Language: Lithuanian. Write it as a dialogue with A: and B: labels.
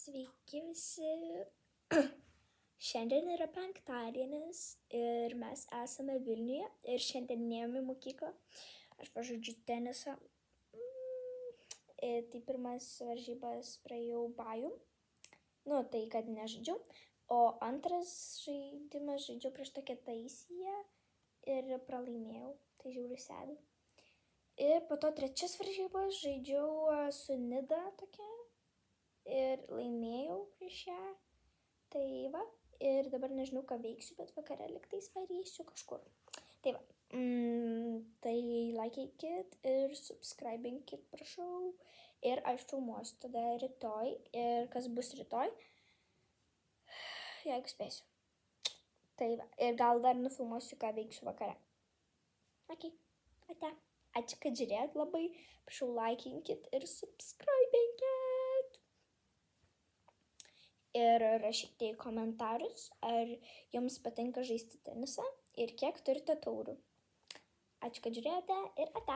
A: Sveiki visi. Šiandien yra penktadienis ir mes esame Vilniuje ir šiandien nėjome į mokyklą. Aš pažaidžiu tenisą. Tai pirmas varžybas praėjau bajų. Tai kad nežaidžiau. O antras žaidimas žaidžiau prieš tokią Taisiją ir pralaimėjau. Tai žiauriai sėdai. Ir po to trečias varžybas žaidžiau su Nida tokia. Ir laimėjau prieš ją. Tai va. Ir dabar nežinau, ką veiksiu, bet vakare liktais varysiu kažkur. Tai va. Tai likeikit ir subscribinkit, prašau. Ir aš filmuosiu tada rytoj. Ir kas bus rytoj? Jeigu spėsiu. Tai va. Ir gal dar nufilmuosiu, ką veiksiu vakare. Ok. Ate. Ačiū, kad žiūrėjot labai. Prašau, likeinkit ir subscribinkit. Ir rašykite į komentarus, ar jums patinka žaisti tenisą ir kiek turite taurių. Ačiū, kad žiūrėjote ir ate.